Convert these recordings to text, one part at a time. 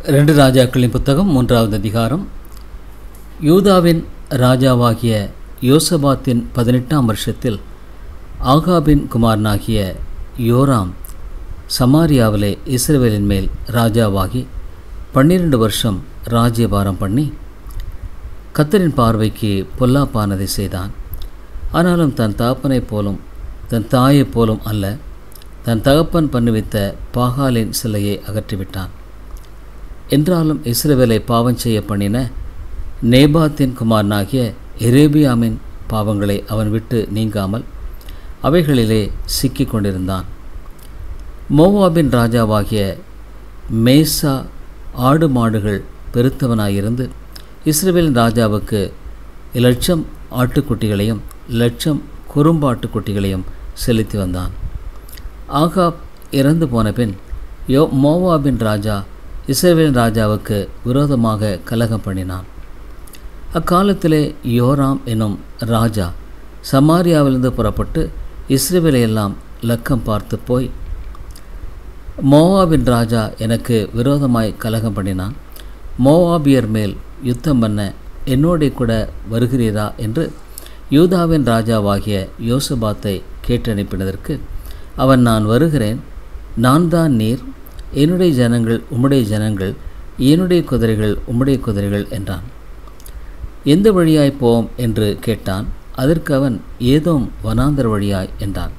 2 ராஜாக்களின் புத்தகம் 3வது அதிகாரம். யூதாவின் ராஜாவாகிய யோசபாத்தின் 18ஆம் வருஷத்தில் ஆகாபின் குமாரனாகிய யோராம் சமாரியாவிலே இஸ்ரவேலின் மேல் ராஜாவாகி 12 வருஷம் ராஜ்யபாரம் பண்ணி கர்த்தரின் பார்வைக்கு பொல்லாப்பானதை செய்தான். ஆனாலும் தன் தகப்பனைப் போலும் தன் தாயைப் போலும் அல்ல, தன் தகப்பன் பண்ணுவித்த பாகாலின் சிலையை அகற்றிவிட்டான். என்றாலும் இஸ்ரவேலை பாவம் செய்ய பண்ணின நேபாத்தின் குமாரனாகிய எரேபியாமின் பாவங்களை அவன் விட்டு நீங்காமல் அவைகளிலே சிக்கிக் கொண்டிருந்தான். மோவாபின் ராஜாவாகிய மேசா ஆடு மாடுகள் பெருத்தவனாயிருந்து இஸ்ரவேலின் ராஜாவுக்கு 1,00,000 ஆட்டுக்குட்டிகளையும் 1,00,000 குறும்பாட்டுக்குட்டிகளையும் செலுத்தி வந்தான். ஆகாப் இறந்து போன பின் மோவாபின் ராஜா இஸ்ரவேலின் ராஜாவுக்கு விரோதமாக கலகம் பண்ணினான். அக்காலத்திலே யோராம் என்னும் ராஜா சமாரியாவிலிருந்து புறப்பட்டு இஸ்ரவேலையெல்லாம் லக்கம் பார்த்து போய், மோவாபின் ராஜா எனக்கு விரோதமாய் கலகம் பண்ணினான், மோவாபியர் மேல் யுத்தம் பண்ண என்னோட கூட வருகிறீரா என்று யூதாவின் ராஜாவாகிய யோசபாத்தை கேட்டனுப்பினதற்கு அவன், நான் வருகிறேன், நான் தான் நீர், என்னுடைய ஜனங்கள் உம்முடைய ஜனங்கள், என்னுடைய குதிரைகள் உம்முடைய குதிரைகள் என்றான். எந்த வழியாய் போம் என்று கேட்டான். அதற்கு அவன், ஏதோம் வனாந்தர வழியாய் என்றான்.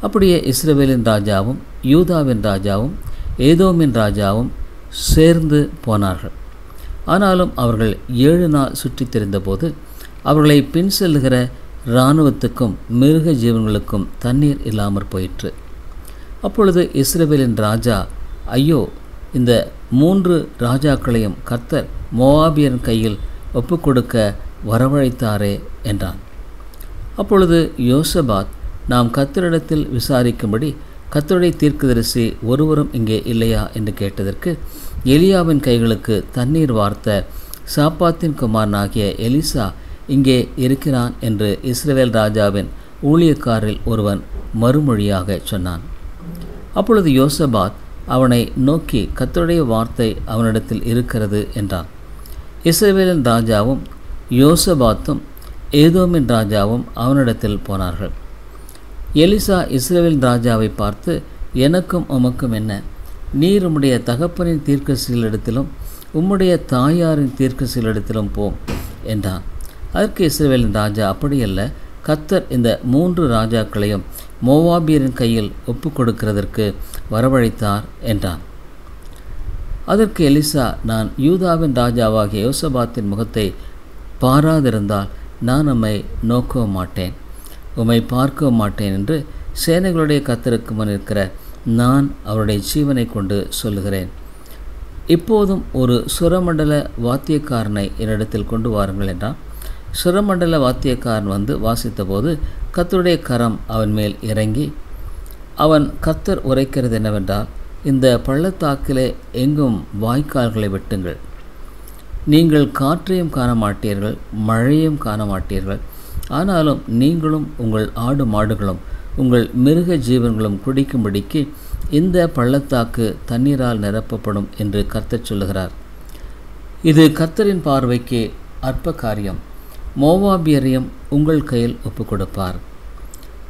அப்படியே இஸ்ரவேலின் ராஜாவும் யூதாவின் ராஜாவும் ஏதோமின் ராஜாவும் சேர்ந்து போனார்கள். ஆனாலும் அவர்கள் 7 நாள் சுற்றித் திரிந்தபோது அவர்களை பின் செல்லுகிற இராணுவத்துக்கும் மிருக ஜீவன்களுக்கும் தண்ணீர் இல்லாமற் போயிற்று. அப்பொழுது இஸ்ரவேலின் ராஜா, ஐயோ, இந்த 3 ராஜாக்களையும் கர்த்தர் மோவாபியரின் கையில் ஒப்புக்கொடுக்க வரவழைத்தாரே என்றான். அப்பொழுது யோசபாத், நாம் கர்த்தரிடத்தில் விசாரிக்கும்படி கர்த்தருடைய தீர்க்கதரிசி ஒருவரும் இங்கே இல்லையா என்று கேட்டதற்கு, எலியாவின் கைகளுக்கு தண்ணீர் வார்த்த சாப்பாத்தின் குமாரனாகிய எலிசா இங்கே இருக்கிறான் என்று இஸ்ரவேல் ராஜாவின் ஊழியக்காரில் ஒருவன் மறுமொழியாக சொன்னான். அப்பொழுது யோசபாத் அவனை நோக்கி, கர்த்தருடைய வார்த்தை அவனிடத்தில் இருக்கிறது என்றான். இஸ்ரவேலின் ராஜாவும் யோசபாத்தும் ஏதோமின் ராஜாவும் அவனிடத்தில் போனார்கள். எலிசா இஸ்ரவேலின் ராஜாவை பார்த்து, எனக்கும் உமக்கும் என்ன? நீர் உம்முடைய தகப்பனின் தீர்க்கதரிசிகளிடத்திலும் உம்முடைய தாயாரின் தீர்க்கதரிசிகளிடத்திலும் போம் என்றான். அதற்கு இஸ்ரவேலின் ராஜா, அப்படியல்ல, கர்த்தர் இந்த 3 ராஜாக்களையும் மோவாபியரின் கையில் ஒப்பு கொடுக்கிறதற்கு வரவழைத்தார் என்றான். அதற்கு எலிசா, நான் யூதாவின் ராஜாவாகிய யோசபாத்தின் முகத்தை பாராதிருந்தால் நான் உம்மை நோக்கவும் மாட்டேன், உம்மை பார்க்கவும் மாட்டேன் என்று சேனைகளுடைய கர்த்தருக்கு முன் இருக்கிற நான் அவருடைய ஜீவனை கொண்டு சொல்லுகிறேன். இப்போதும் ஒரு சுரமண்டல வாத்தியக்காரனை என்னிடத்தில் கொண்டு வாருங்கள் என்றான். சுரமண்டல வாத்தியக்காரன் வந்து வாசித்தபோது கர்த்தருடைய கரம் அவன் மேல் இறங்கி, அவன் கர்த்தர் உரைக்கிறது என்னவென்றால், இந்த பள்ளத்தாக்கிலே எங்கும் வாய்க்கால்களை வெட்டுங்கள், நீங்கள் காற்றையும் காண மாட்டீர்கள், மழையும் காண மாட்டீர்கள், ஆனாலும் நீங்களும் உங்கள் ஆடு மாடுகளும் உங்கள் மிருக ஜீவன்களும் குடிக்கும்படிக்கு இந்த பள்ளத்தாக்கு தண்ணீரால் நிரப்பப்படும் என்று கர்த்தர் சொல்லுகிறார். இது கர்த்தரின் பார்வைக்கு அற்ப காரியம். மோவாபியரையும் உங்கள் கையில் ஒப்புக் கொடுப்பார்.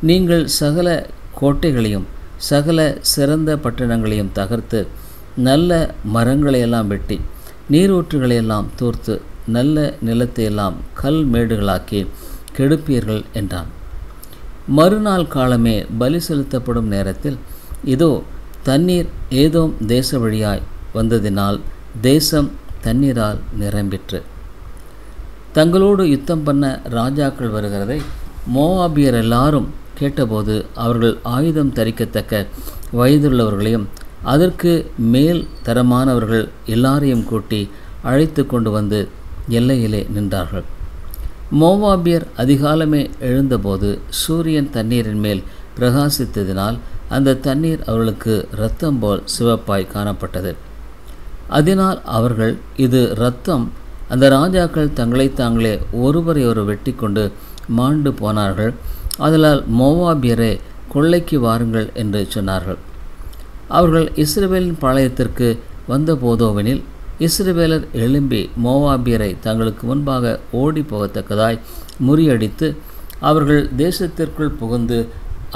நீங்கள் சகல கோட்டைகளையும் சகல சிறந்த பட்டணங்களையும் தகர்த்து நல்ல மரங்களையெல்லாம் வெட்டி நீரூற்றுகளையெல்லாம் தூர்த்து நல்ல நிலத்தையெல்லாம் கல் மேடுகளாக்கி கெடுப்பீர்கள் என்றான். மறுநாள் காலமே பலி செலுத்தப்படும் நேரத்தில், இதோ தண்ணீர் ஏதோம் தேச வழியாய் வந்ததினால் தேசம் தண்ணீரால் நிரம்பிற்று. தங்களோடு யுத்தம் பண்ண ராஜாக்கள் வருகிறதை மோவாபியர் எல்லாரும் கேட்டபோது அவர்கள் ஆயுதம் தரிக்கத்தக்க வயதுள்ளவர்களையும் அதற்கு மேல் தரமானவர்கள் எல்லாரையும் கூட்டி அழைத்து கொண்டு வந்து எல்லையிலே நின்றார்கள். மோவாபியர் அதிகாலமே எழுந்தபோது சூரியன் தண்ணீரின் மேல் பிரகாசித்ததினால் அந்த தண்ணீர் அவர்களுக்கு இரத்தம் போல் சிவப்பாய் காணப்பட்டது. அதனால் அவர்கள், இது இரத்தம், அந்த ராஜாக்கள் தங்களை தாங்களே ஒருவரை ஒரு வெட்டி கொண்டு மாண்டு போனார்கள், ஆதலால் மோவாபியரே கொள்ளைக்கு வாருங்கள் என்று சொன்னார்கள். அவர்கள் இஸ்ரவேலின் பாளையத்திற்கு வந்தபோதோவெனில் இஸ்ரவேலர் எழும்பி மோவாபியரை தங்களுக்கு முன்பாக ஓடி போகத்தக்கதாய் முறியடித்து அவர்கள் தேசத்திற்குள் புகுந்து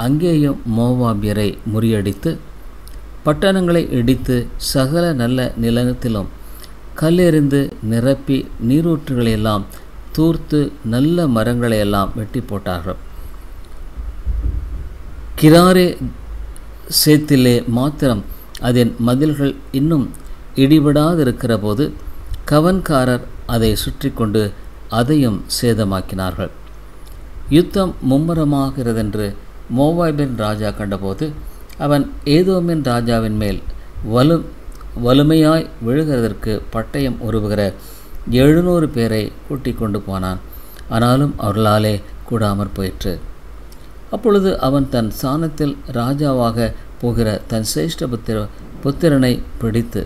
அங்கேயும் மோவாபியரை முறியடித்து பட்டணங்களை இடித்து சகல நல்ல நிலத்திலும் கல்லெறிந்து நிரப்பி நீரூற்றுகளையெல்லாம் தூர்த்து நல்ல மரங்களையெல்லாம் வெட்டி போட்டார்கள். கிராரே சேத்திலே மாத்திரம் அதன் மதில்கள் இன்னும் இடிபடாதிருக்கிற போது கவன்காரர் அதை சுற்றி கொண்டு அதையும் சேதமாக்கினார்கள். யுத்தம் மும்முரமாகிறதென்று மோவாபின் ராஜா கண்டபோது அவன் ஏதோமின் ராஜாவின் மேல் வலுமையாய் விழுகிறதற்கு பட்டயம் உருவுகிற 700 பேரை கூட்டிக் கொண்டு போனான். ஆனாலும் அவர்களாலே கூடாமற் போயிற்று. அப்பொழுது அவன் தன் ஸ்தானத்தில் ராஜாவாக போகிற தன் சிரேஷ்ட புத்திரனை பிடித்து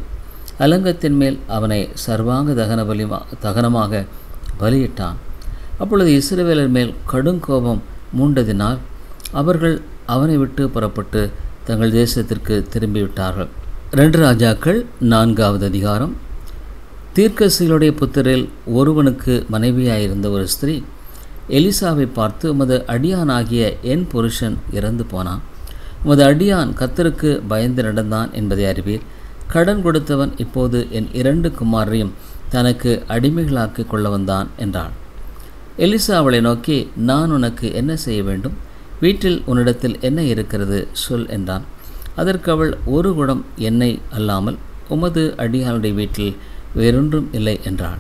அலங்கத்தின் மேல் அவனை சர்வாங்க தகனமாக பலியிட்டான். அப்பொழுது இஸ்ரவேலர் மேல் கடுங்கோபம் மூண்டதினால் அவர்கள் அவனை விட்டு புறப்பட்டு தங்கள் தேசத்திற்கு திரும்பிவிட்டார்கள். 2 ராஜாக்கள் 4வது அதிகாரம். தீர்க்கதரிசிகளுடைய புத்திரில் ஒருவனுக்கு மனைவியாயிருந்த ஒரு ஸ்திரீ எலிசாவை பார்த்து, உமது அடியானாகிய என் புருஷன் இறந்து போனான். உமது அடியான் கர்த்தருக்கு பயந்து நடந்தான் என்பதை அறிவீர். கடன் கொடுத்தவன் இப்போது என் 2 குமாரையும் தனக்கு அடிமைகளாக்கி கொள்ள வந்தான் என்றாள். எலிசா அவளை நோக்கி, நான் உனக்கு என்ன செய்ய வேண்டும்? வீட்டில் உன்னிடத்தில் என்ன இருக்கிறது சொல் என்றான். அதற்கு அவள், ஒரு குடம் எண்ணெய் அல்லாமல் உமது அடியானுடைய வீட்டில் வேறொன்றும் இல்லை என்றாள்.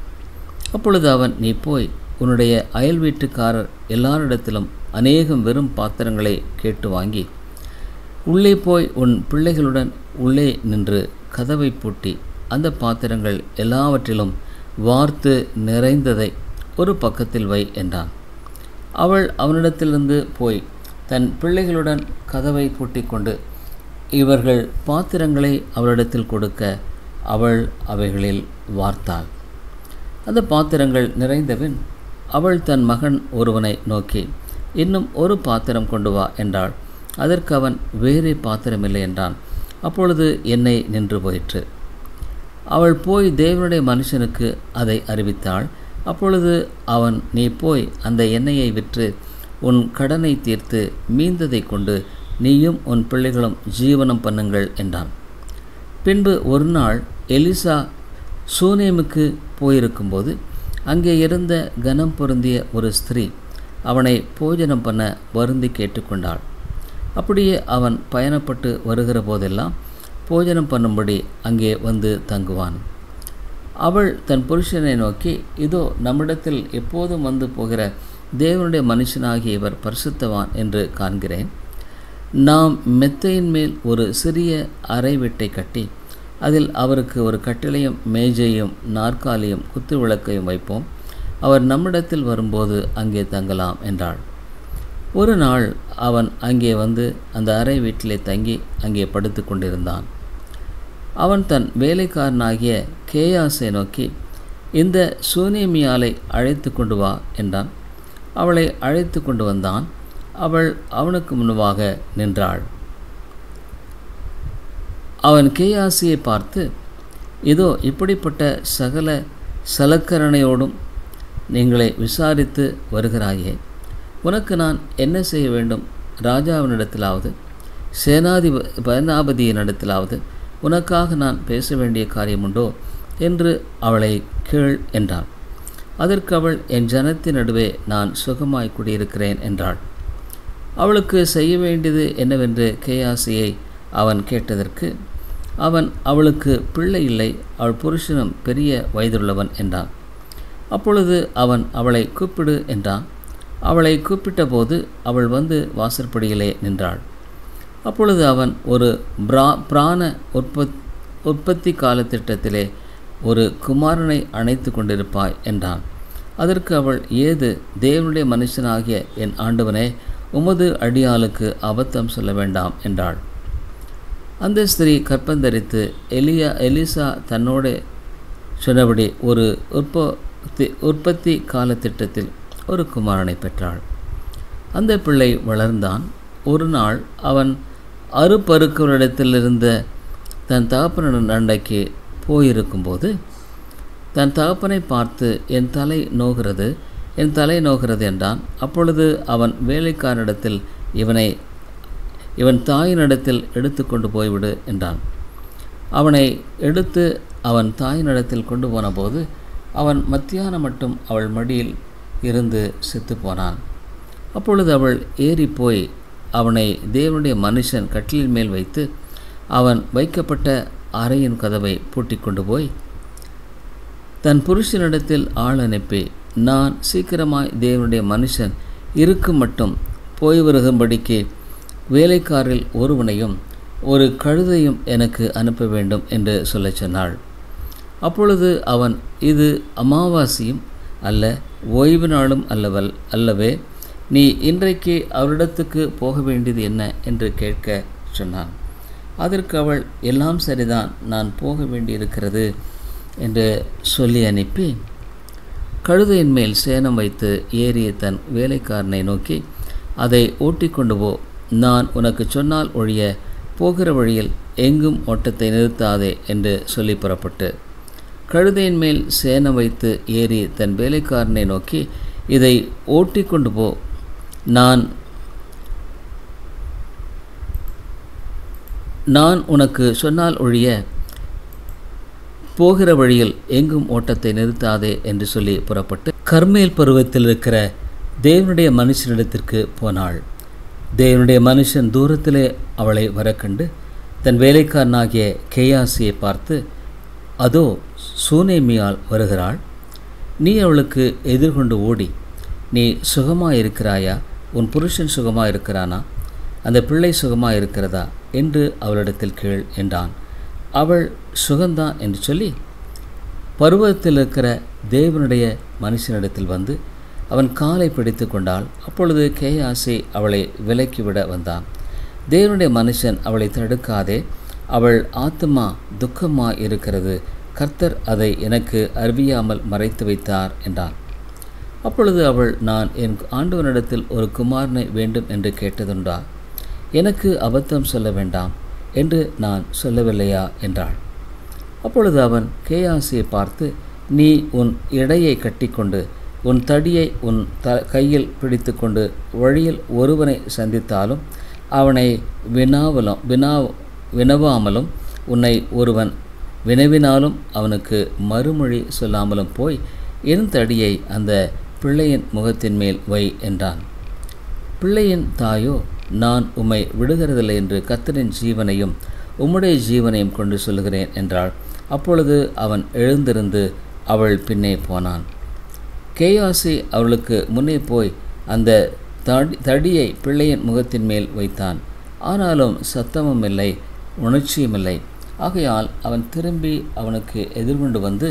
அப்பொழுது அவன், நீ போய் உன்னுடைய அயல் வீட்டுக்காரர் எல்லாரிடத்திலும் அநேகம் வெறும் பாத்திரங்களை கேட்டு வாங்கி உள்ளே போய் உன் பிள்ளைகளுடன் உள்ளே நின்று கதவை பூட்டி அந்த பாத்திரங்கள் எல்லாவற்றிலும் வார்த்து நிறைந்ததை ஒரு பக்கத்தில் வை என்றான். அவள் அவனிடத்திலிருந்து போய் தன் பிள்ளைகளுடன் கதவை பூட்டி கொண்டு இவர்கள் பாத்திரங்களை அவளிடத்தில் கொடுக்க அவள் அவைகளில் வார்த்தாள். அந்த பாத்திரங்கள் நிறைந்தபின் அவள் தன் மகன் ஒருவனை நோக்கி, இன்னும் ஒரு பாத்திரம் கொண்டு வா என்றாள். அதற்கு அவன், வேறே பாத்திரமில்லை என்றான். அப்பொழுது எண்ணெய் நின்று போயிற்று. அவள் போய் தேவனுடைய மனுஷனுக்கு அதை அறிவித்தாள். அப்பொழுது அவன், நீ போய் அந்த எண்ணெயை விற்று உன் கடனை தீர்த்து மீந்ததை கொண்டு நீயும் உன் பிள்ளைகளும் ஜீவனம் பண்ணுங்கள் என்றான். பின்பு ஒரு நாள் எலிசா சூனேமுக்கு போயிருக்கும்போது அங்கே இருந்த கனம் பொருந்திய ஒரு ஸ்திரீ அவனை போஜனம் பண்ண வருந்தி கேட்டுக்கொண்டாள். அப்படியே அவன் பயணப்பட்டு வருகிற போதெல்லாம் போஜனம் பண்ணும்படி அங்கே வந்து தங்குவான். அவள் தன் புருஷனை நோக்கி, இதோ நம்மிடத்தில் எப்போதும் வந்து போகிற தேவனுடைய மனுஷனாகிய இவர் பரிசுத்தவான் என்று காண்கிறேன். நாம் மெத்தையின் மேல் ஒரு சிறிய அறை வீட்டை கட்டி அதில் அவருக்கு ஒரு கட்டிலையும் மேஜையும் நாற்காலியும் குத்து விளக்கையும் வைப்போம். அவர் நம்மிடத்தில் வரும்போது அங்கே தங்கலாம் என்றாள். ஒரு நாள் அவன் அங்கே வந்து அந்த அறை வீட்டிலே தங்கி அங்கே படுத்து கொண்டிருந்தான். அவன் தன் வேலைக்காரனாகிய கேயாசை நோக்கி, இந்த சூனேமியாலை அழைத்து கொண்டு வா என்றான். அவளை அழைத்து கொண்டு வந்தான். அவள் அவனுக்கு முன்பாக நின்றாள். அவன் கேயாசியை பார்த்து, இதோ இப்படிப்பட்ட சகல சலக்கரணையோடும் நீங்களை விசாரித்து வருகிறாயே, உனக்கு நான் என்ன செய்ய வேண்டும்? ராஜாவினிடத்திலாவது சேனாதிபதியினிடத்திலாவது உனக்காக நான் பேச வேண்டிய காரியமுண்டோ என்று அவளை கேள் என்றான். அதற்கு அவள், என் ஜனத்தின் நடுவே நான் சுகமாய் குடியிருக்கிறேன் என்றாள். அவளுக்கு செய்ய வேண்டியது என்னவென்று கேயாசியை அவன் கேட்டதற்கு அவன், அவளுக்கு பிள்ளை இல்லை, அவள் புருஷனும் பெரிய வயதுள்ளவன் என்றான். அப்பொழுது அவன், அவளை கூப்பிடு என்றான். அவளை கூப்பிட்ட போது அவள் வந்து வாசற்படியிலே நின்றாள். அப்பொழுது அவன், ஒரு பிராண உற்பத்தி காலத்திட்டத்திலே ஒரு குமாரனை அணைத்து கொண்டிருப்பாய் என்றான். அதற்கு அவள், ஏது? தேவனுடைய மனுஷனாகிய என் ஆண்டவனே, உமது அடியாளுக்கு அபத்தம் சொல்ல வேண்டாம் என்றாள். அந்த ஸ்திரீ கற்பந்தரித்து எலிசா தன்னோடு சொன்னபடி ஒரு உற்பத்தி காலத்திட்டத்தில் ஒரு குமாரனை பெற்றாள். அந்த பிள்ளை வளர்ந்தான். ஒரு நாள் அவன் அறுப்பறுக்கிறவரிடத்தில் இருந்த தன் தகப்பனின் அண்டைக்கு போயிருக்கும்போது தன் தகப்பனை பார்த்து என் தலை நோகிறது என்றான். அப்பொழுது அவன் வேலைக்காரனிடத்தில் இவன் தாயினிடத்தில் எடுத்து கொண்டு போய்விடு என்றான். அவனை எடுத்து அவன் தாயினிடத்தில் கொண்டு போனபோது அவன் மத்தியானம் மட்டும் அவள் மடியில் இருந்து செத்து போனான். அப்பொழுது அவள் ஏறி போய் அவனை தேவனுடைய மனுஷன் கட்டிலின் மேல் வைத்து அவன் வைக்கப்பட்ட அறையின் கதவை பூட்டி கொண்டு போய் தன் புருஷனிடத்தில் ஆள் அனுப்பி, நான் சீக்கிரமாய் தேவனுடைய மனுஷன் இருக்கும் மட்டும் போய் வருகும்படிக்கு வேலைக்காரில் ஒருவனையும் ஒரு கழுதையும் எனக்கு அனுப்ப வேண்டும் என்று சொல்லச் சொன்னாள். அப்பொழுது அவன், இது அமாவாசையும் அல்ல, ஓய்வு நாளும் அல்லவே, நீ இன்றைக்கு அவரிடத்துக்கு போக வேண்டியது என்ன என்று கேட்க சொன்னான். அதற்கு அவள், எல்லாம் சரிதான், நான் போக வேண்டியிருக்கிறது என்று சொல்லி அனுப்பி கழுதையின் மேல் சேணம் வைத்து ஏறிய தன் வேலைக்காரனை நோக்கி, அதை ஓட்டிக்கொண்டு போ, நான் உனக்கு சொன்னால் ஒழிய போகிற வழியில் எங்கும் ஓட்டத்தை நிறுத்தாதே என்று சொல்லி புறப்பட்டு கழுதையின் மேல் சேணம் வைத்து ஏறி தன் வேலைக்காரனை நோக்கி, இதை ஓட்டிக்கொண்டு போ, நான் உனக்கு சொன்னால் ஒழிய போகிற வழியில் எங்கும் ஓட்டத்தை நிறுத்தாதே என்று சொல்லி புறப்பட்டு கர்மேல் பருவத்தில் இருக்கிற தேவனுடைய மனுஷனிடத்திற்கு போனாள். தேவனுடைய மனுஷன் தூரத்திலே அவளை வரக்கண்டு தன் வேலைக்காரனாகிய கேயாசியை பார்த்து, அதோ சூனேமியால் வருகிறாள், நீ அவளுக்கு எதிர்கொண்டு ஓடி, நீ சுகமாயிருக்கிறாயா, உன் புருஷன் சுகமாயிருக்கிறானா, அந்த பிள்ளை சுகமாயிருக்கிறதா என்று அவளிடத்தில் கேள் என்றான். அவள், சுகந்தான் என்று சொல்லி பருவத்தில் இருக்கிற தேவனுடைய மனுஷனிடத்தில் வந்து அவன் காலை பிடித்து கொண்டாள். அப்பொழுது கேயாசி அவளை விலக்கிவிட வந்தான். தேவனுடைய மனுஷன் அவளை தடுக்காதே, அவள் ஆத்துமா துக்கமாய் இருக்கிறது, கர்த்தர் அதை எனக்கு அறிவியாமல் மறைத்து வைத்தார் என்றான். அப்பொழுது அவள், நான் என் ஆண்டவனிடத்தில் ஒரு குமாரனை வேண்டும் என்று கேட்டதுண்டா? எனக்கு அபத்தம் சொல்ல வேண்டாம் என்று நான் சொல்லவில்லையா என்றாள். அப்பொழுது அவன் கேயாசியை பார்த்து, நீ உன் இடையை கட்டிக்கொண்டு உன் தடியை உன் கையில் பிடித்து கொண்டு வழியில் ஒருவனை சந்தித்தாலும் அவனை வினவாமலும் உன்னை ஒருவன் வினவினாலும் அவனுக்கு மறுமொழி சொல்லாமலும் போய் என் தடியை அந்த பிள்ளையின் முகத்தின் மேல் வை என்றான். பிள்ளையின் தாயோ, நான் உம்மை விடுகிறதில்லை என்று கர்த்தரின் ஜீவனையும் உம்முடைய ஜீவனையும் கொண்டு சொல்கிறேன் என்றாள். அப்பொழுது அவன் எழுந்திருந்து அவள் பின்னே போனான். கேயாசி அவளுக்கு முன்னே போய் அந்த தடியை பிள்ளையின் முகத்தின் மேல் வைத்தான். ஆனாலும் சத்தமும் இல்லை, உணர்ச்சியும் இல்லை. ஆகையால் அவன் திரும்பி அவனுக்கு எதிர்கொண்டு வந்து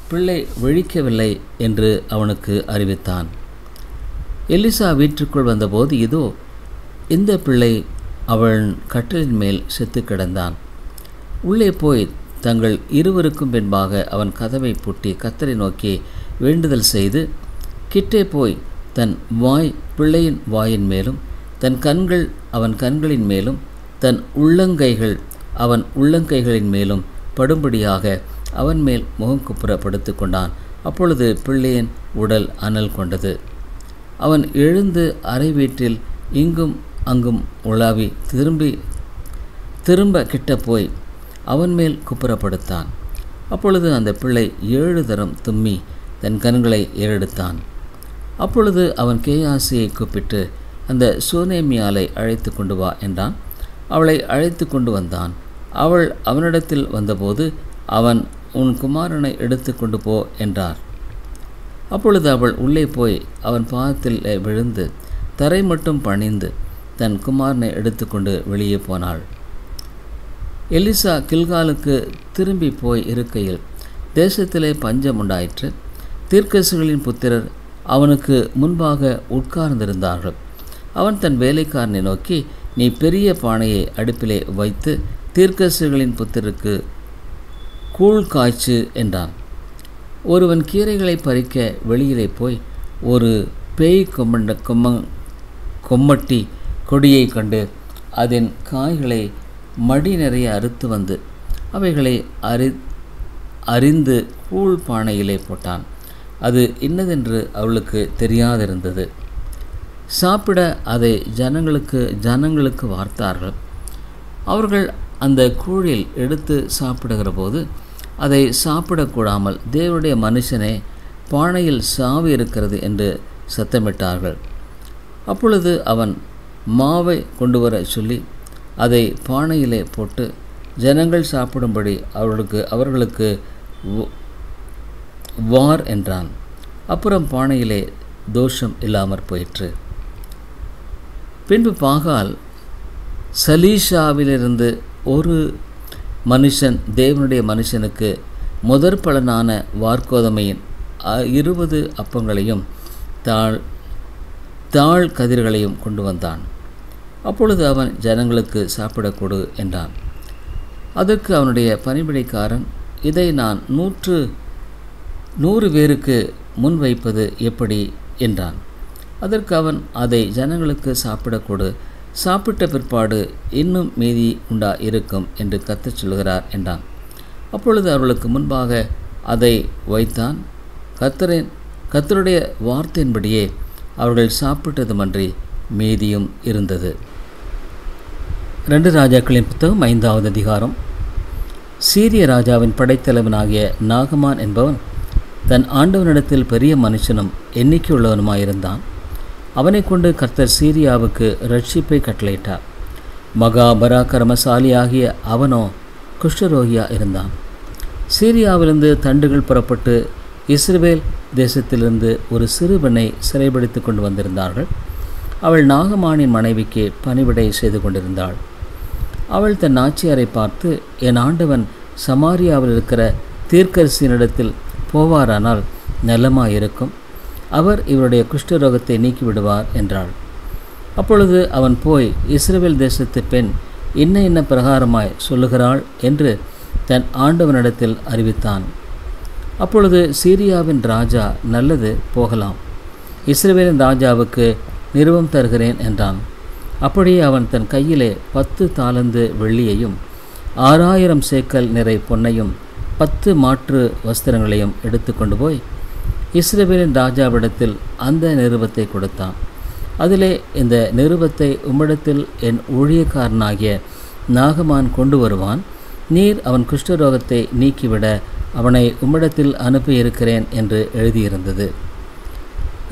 பிள்ளை விழிக்கவில்லை என்று அவனுக்கு அறிவித்தான். எலிசா வீட்டுக்குள் வந்தபோது, இதோ இந்த பிள்ளை அவன் கட்டிலின் மேல் செத்து கிடந்தான். உள்ளே போய் தங்கள் இருவருக்கும் பின்பாக அவன் கதவை பூட்டி கர்த்தரை நோக்கி வேண்டுதல் செய்து கிட்டே போய் தன் வாய் பிள்ளையின் வாயின் மேலும், தன் கண்கள் அவன் கண்களின் மேலும், தன் உள்ளங்கைகள் அவன் உள்ளங்கைகளின் மேலும் படும்படியாக அவன் மேல் முகங்குப்புற படுத்து கொண்டான். அப்பொழுது பிள்ளையின் உடல் அனல் கொண்டது. அவன் எழுந்து அறை வீட்டில் இங்கும் அங்கும் உலாவி திரும்ப கிட்ட போய் அவன் மேல் குப்புறப்படுத்தான். அப்பொழுது அந்த பிள்ளை 7 தரம் தும்மி தன் கண்களை ஏறெடுத்தான். அப்பொழுது அவன் கேயாசியை கூப்பிட்டு, அந்த சூனேமியாலை அழைத்து கொண்டு வா என்றான். அவளை அழைத்து கொண்டு வந்தான். அவள் அவனிடத்தில் வந்தபோது அவன், உன் குமாரனை எடுத்து கொண்டு போ என்றார். அப்பொழுது அவள் உள்ளே போய் அவன் பாதத்தில் விழுந்து தரை மட்டும் பணிந்து தன் குமாரனை எடுத்துக்கொண்டு வெளியே போனாள். எலிசா கில்காலுக்கு திரும்பி போய் இருக்கையில் தேசத்திலே பஞ்சம் உண்டாயிற்று. தீர்க்கதரிசிகளின் புத்திரர் அவனுக்கு முன்பாக உட்கார்ந்திருந்தார்கள். அவன் தன் வேலைக்காரனை நோக்கி, நீ பெரிய பானையை அடுப்பிலே வைத்து தீர்க்கதரிசிகளின் புத்திரருக்கு கூழ் காய்ச்சு என்றான். ஒருவன் கீரைகளை பறிக்க வெளியிலே போய் ஒரு பேய் கொம்மட்டி கொடியை கண்டு அதன் காய்களை மடி நிறைய அறுத்து வந்து அவைகளை அறிந்து கூழ் பானையிலே போட்டான். அது இன்னதென்று அவளுக்கு தெரியாதிருந்தது. சாப்பிட அதை ஜனங்களுக்கு வார்த்தார்கள். அவர்கள் அந்த கூழில் எடுத்து சாப்பிடுகிற போது அதை சாப்பிடக்கூடாமல், தேவனுடைய மனுஷனே, பானையில் சாவி இருக்கிறது என்று சத்தமிட்டார்கள். அப்பொழுது அவன் மாவை கொண்டு வர சொல்லி அதை பானையிலே போட்டு ஜனங்கள் சாப்பிடும்படி அவர்களுக்கு வார் என்றான். அப்புறம் பானையிலே தோஷம் இல்லாமற் போயிற்று. பின்பு பாகால் சலீஷாவிலிருந்து ஒரு மனுஷன் தேவனுடைய மனுஷனுக்கு முதற் பலனான வார்கோதுமையின் 20 அப்பங்களையும் தாழ் கதிர்களையும் கொண்டு வந்தான். அப்பொழுது அவன் ஜனங்களுக்கு சாப்பிடக் கொடு என்றான். அதற்கு அவனுடைய பணிவிடைக்காரன், இதை நான் 100 பேருக்கு முன் வைப்பது எப்படி என்றான். அதற்கு அவன், அதை ஜனங்களுக்கு சாப்பிடக் கொடு, சாப்பிட்ட பிற்பாடு இன்னும் மீதி உண்டா இருக்கும் என்று கர்த்தர் சொல்கிறார் என்றான். அப்பொழுது அவர்களுக்கு முன்பாக அதை வைத்தான். கர்த்தருடைய வார்த்தையின்படியே அவர்கள் சாப்பிட்டதுமன்றி மீதியும் இருந்தது. 2 ராஜாக்களின் புத்தகம் 5வது அதிகாரம். சீரிய ராஜாவின் படைத்தலைவனாகிய நாகமான் என்பவன் தன் ஆண்டவனிடத்தில் பெரிய மனுஷனும் எண்ணிக்கையுள்ளவனுமாயிருந்தான். அவனை கொண்டு கர்த்தர் சீரியாவுக்கு ரட்சிப்பை கட்டளையிட்டார். மகா பராக்கிரமசாலியாகிய அவனோ குஷ்டரோகியா இருந்தான். சீரியாவிலிருந்து தண்டுகள் புறப்பட்டு இஸ்ரவேல் தேசத்திலிருந்து ஒரு சிறு பெண்ணை சிறைபிடித்து கொண்டு வந்திருந்தார்கள். அவள் நாகமானின் மனைவிக்கு பணிவிடை செய்து கொண்டிருந்தாள். அவள் தன் நாச்சியாரை பார்த்து, என் ஆண்டவன் சமாரியாவில் இருக்கிற தீர்க்கதரிசியினிடத்தில் போவாரானால் நலமாயிருக்கும், அவர் இவருடைய குஷ்டரோகத்தை நீக்கிவிடுவார் என்றாள். அப்பொழுது அவன் போய், இஸ்ரவேல் தேசத்து பெண் இன்ன பிரகாரமாய் சொல்லுகிறாள் என்று தன் ஆண்டவனிடத்தில் அறிவித்தான். அப்பொழுது சீரியாவின் ராஜா, நல்லது, போகலாம், இஸ்ரவேலின் ராஜாவுக்கு நிருபம் தருகிறேன் என்றான். அப்படியே அவன் தன் கையிலே 10 தாலந்து வெள்ளியையும் 6000 சேக்கல் நிறை பொன்னையும் 10 மாற்று வஸ்திரங்களையும் எடுத்து கொண்டு போய் இஸ்ரவேலின் ராஜாவிடத்தில் அந்த நிருபத்தை கொடுத்தான். அதிலே, இந்த நிருபத்தை உம்மிடத்தில் என் ஊழியக்காரனாகிய நாகமான் கொண்டு வருவான், நீர் அவன் குஷ்டரோகத்தை நீக்கிவிட அவனை உம்மிடத்தில் அனுப்பியிருக்கிறேன் என்று எழுதியிருந்தது.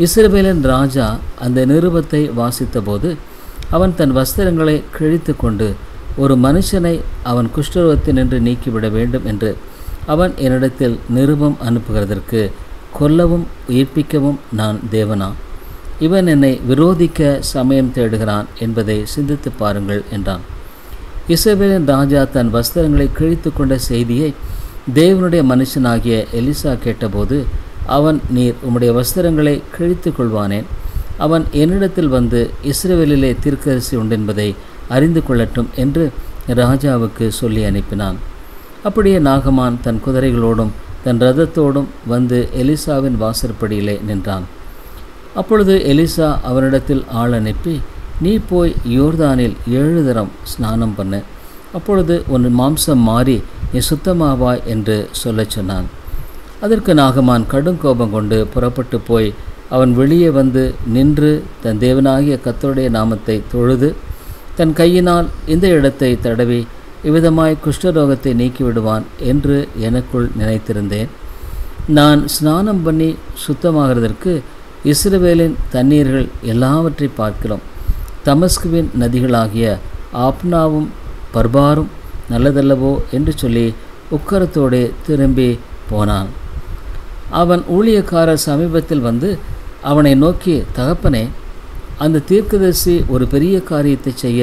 இஸ்ரவேலின் ராஜா அந்த நிருபத்தை வாசித்தபோது அவன் தன் வஸ்திரங்களை கிழித்து கொண்டு, ஒரு மனுஷனை அவன் குஷ்டரோகத்தினின்று நீக்கிவிட வேண்டும் என்று அவன் என்னிடத்தில் நிருபம் அனுப்புகிறதற்கு கொல்லவும் உயிர்ப்பிக்கவும் நான் தேவனா? இவன் என்னை விரோதிக்க சமயம் தேடுகிறான் என்பதை சிந்தித்து பாருங்கள் என்றான். இஸ்ரவேலின் ராஜா தன் வஸ்திரங்களை கிழித்து கொண்ட செய்தியை தேவனுடைய மனுஷனாகிய எலிசா கேட்டபோது அவன், நீர் உம்முடைய வஸ்திரங்களை கிழித்து கொள்வானேன், அவன் என்னிடத்தில் வந்து இஸ்ரவேலிலே தீர்க்கதரிசி உண்டென்பதை அறிந்து கொள்ளட்டும் என்று ராஜாவுக்கு சொல்லி அனுப்பினான். அப்படியே நாகமான் தன் குதிரைகளோடும் தன் இரதத்தோடும் வந்து எலிசாவின் வாசற்படியிலே நின்றான். அப்பொழுது எலிசா அவனிடத்தில் ஆள் அனுப்பி, நீ போய் யோர்தானில் 7 தரம் ஸ்நானம் பண்ணு, அப்பொழுது உன் மாம்சம் மாறி நீ சுத்தமாவாய் என்று சொல்லச் சொன்னான். அதற்கு நாகமான் கடும் கோபம் கொண்டு புறப்பட்டு போய் அவன் வெளியே வந்து நின்று தன் தேவனாகிய கர்த்தருடைய நாமத்தை தொழுது தன் கையினால் இந்த இடத்தை தடவி இவ்விதமாய் குஷ்டரோகத்தை நீக்கிவிடுவான் என்று எனக்குள் நினைத்திருந்தேன். நான் ஸ்நானம் பண்ணி சுத்தமாகிறதற்கு இஸ்ரவேலின் தண்ணீர்கள் எல்லாவற்றை பார்க்கிறோம். தமஸ்குவின் நதிகளாகிய ஆப்னாவும் பர்பாரும் நல்லதல்லவோ என்று சொல்லி உக்கரத்தோடே திரும்பி போனான். அவன் ஊழியக்காரர் சமீபத்தில் வந்து அவனை நோக்கி, தகப்பனே, அந்த தீர்க்கதரிசி ஒரு பெரிய காரியத்தை செய்ய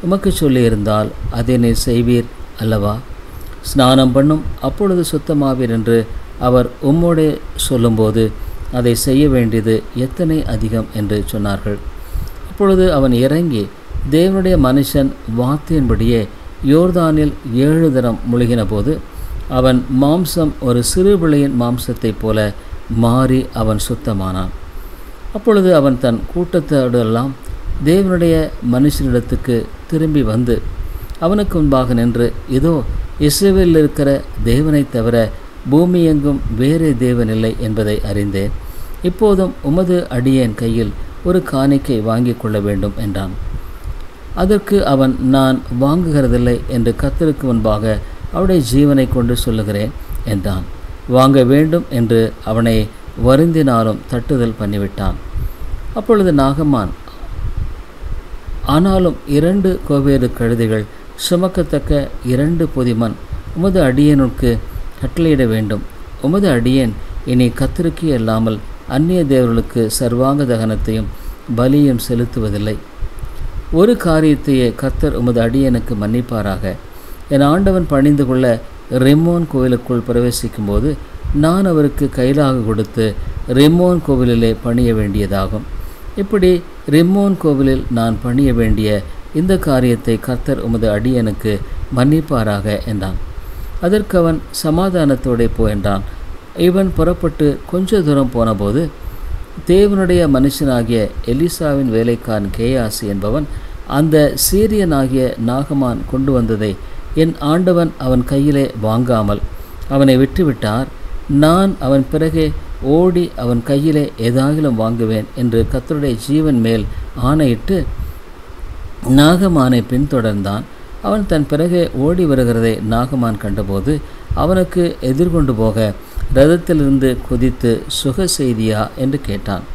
உமக்கு சொல்லியிருந்தால் அதை நீ செய்வீர் அல்லவா? ஸ்நானம் பண்ணும், அப்பொழுது சுத்தமாவீர் என்று அவர் உம்மோடே சொல்லும்போது அதை செய்ய வேண்டியது எத்தனை அதிகம் என்று சொன்னார்கள். அப்பொழுது அவன் இறங்கி தேவனுடைய மனுஷன் வார்த்தையின்படியே யோர்தானில் 7 தரம் முழுகின போது அவன் மாம்சம் ஒரு சிறு பிள்ளையின் மாம்சத்தைப் போல மாறி அவன் சுத்தமானான். அப்பொழுது அவன் தன் கூட்டத்தோடெல்லாம் தேவனுடைய மனுஷனிடத்துக்கு திரும்பி வந்து அவனுக்கு முன்பாக நின்று, இதோ இஸ்ரவேலில் இருக்கிற தேவனை தவிர பூமி எங்கும் வேறே தேவன் இல்லை என்பதை அறிந்தேன். இப்போதும் உமது அடியேன் கையில் ஒரு காணிக்கை வாங்கி கொள்ள வேண்டும் என்றான். அதற்கு அவன், நான் வாங்குகிறதில்லை என்று கர்த்தருக்கு முன்பாக அவருடைய ஜீவனை கொண்டு சொல்லுகிறேன் என்றான். வாங்க வேண்டும் என்று அவனை வருந்தினாலும் தட்டுதல் பண்ணிவிட்டான். அப்பொழுது நாகமான், ஆனாலும் 2 கோவேறு கழுதைகள் சுமக்கத்தக்க 2 பொதிமண் உமது அடியேனுக்கு கட்டளையிட வேண்டும். உமது அடியேன் இனி கர்த்தருக்கு அல்லாமல் அந்நிய தேவர்களுக்கு சர்வாங்க தகனத்தையும் பலியும் செலுத்துவதில்லை. ஒரு காரியத்தையே கர்த்தர் உமது அடியேனுக்கு மன்னிப்பாராக. என் ஆண்டவன் பணிந்து கொள்ள ரிம்மோன் கோவிலுக்குள் பிரவேசிக்கும் போது நான் அவருக்கு கைலாக கொடுத்து ரிம்மோன் கோவிலிலே பணிய வேண்டியதாகும். இப்படி ரிம்மோன் கோவிலில் நான் பணிய வேண்டிய இந்த காரியத்தை கர்த்தர் உமது அடியனுக்கு மன்னிப்பாராக என்றான். அதற்கு அவன், சமாதானத்தோടെ போ என்றான். இவன் புறப்பட்டு கொஞ்ச தூரம் போனபோது தேவனுடைய மனுஷனாகிய எலிசாவின் வேலைக்காரன் கேயாசி என்பவன் அந்த சீரியனாகிய நாகமான் கொண்டு வந்ததை என் ஆண்டவன் அவன் கையிலே வாங்காமல் அவனை விட்டுவிட்டார். நான் அவன் பிறகே ஓடி அவன் கையிலே ஏதாகிலும் வாங்குவேன் என்று கர்த்தருடைய ஜீவன் மேல் ஆணையிட்டு நாகமானை பின்தொடர்ந்தான். அவன் தன் பிறகே ஓடி வருகிறதை நாகமான் கண்டபோது அவனுக்கு எதிர்கொண்டு போக ரதத்திலிருந்து குதித்து, சுக செய்தியா என்று கேட்டான்.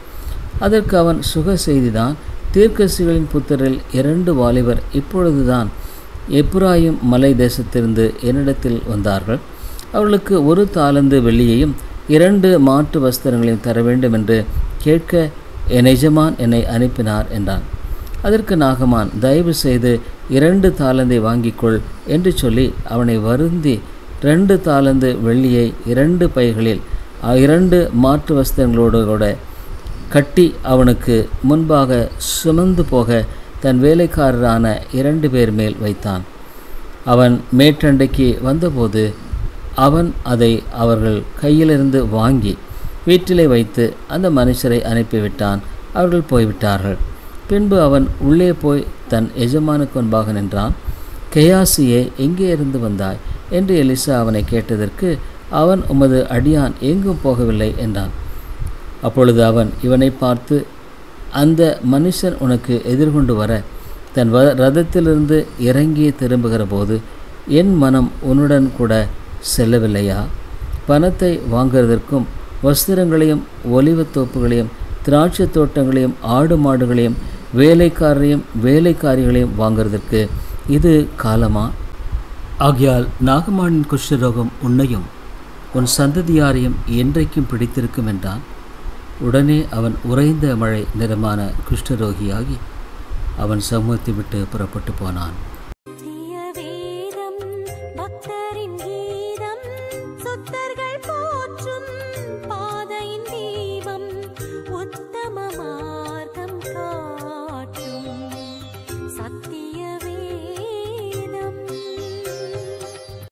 அதற்கு அவன், சுக செய்திதான். தீர்க்கதரிசிகளின் புத்திரில் 2 வாலிபர் இப்பொழுதுதான் எப்பிராயீம் மலை தேசத்திலிருந்து என்னிடத்தில் வந்தார்கள். அவர்களுக்கு 1 தாலந்து வெள்ளியையும் 2 மாற்று வஸ்திரங்களையும் தர வேண்டும் என்று கேட்க என் எஜமான் என்னை அனுப்பினார் என்றான். அதற்கு நாகமான், தயவு செய்து 2 தாலந்தை வாங்கிக்கொள் என்று சொல்லி அவனை வருந்தி 2 தாலந்து வெள்ளியை 2 பைகளில் 2 மாற்று வஸ்திரங்களோடு கூட கட்டி அவனுக்கு முன்பாக சுமந்து போக தன் வேலைக்காரரான 2 பேர் மேல் வைத்தான். அவன் மேற்றண்டைக்கு வந்தபோது அவன் அதை அவர்கள் கையிலிருந்து வாங்கி வீட்டிலே வைத்து அந்த மனுஷரை அனுப்பிவிட்டான். அவர்கள் போய்விட்டார்கள். பின்பு அவன் உள்ளே போய் தன் எஜமானுக்கு முன்பாக நின்றான். கேயாசியே, எங்கே இருந்து வந்தாய் என்று எலிசா அவனை கேட்டதற்கு அவன், உமது அடியான் எங்கும் போகவில்லை என்றான். அப்பொழுது அவன் இவனை பார்த்து, அந்த மனுஷன் உனக்கு எதிர்கொண்டு வர தன் ரதத்திலிருந்து இறங்கி திரும்புகிற போது என் மனம் உன்னுடன் கூட செல்லவில்லையா? பணத்தை வாங்குறதற்கும் வஸ்திரங்களையும் ஒலிவத்தோப்புகளையும் திராட்சை தோட்டங்களையும் ஆடு மாடுகளையும் வேலைக்காரரையும் வேலைக்காரிகளையும் வாங்குறதற்கு இது காலமா? ஆகையால் நாகமானின் குஷ்டரோகம் உன்னையும் உன் சந்ததியாரையும் என்றைக்கும் பிடித்திருக்கும் என்றான். உடனே அவன் உறைந்த மழை நிறமான குஷ்டரோகியாகி அவன் சமூகத்தை விட்டு புறப்பட்டு போனான்.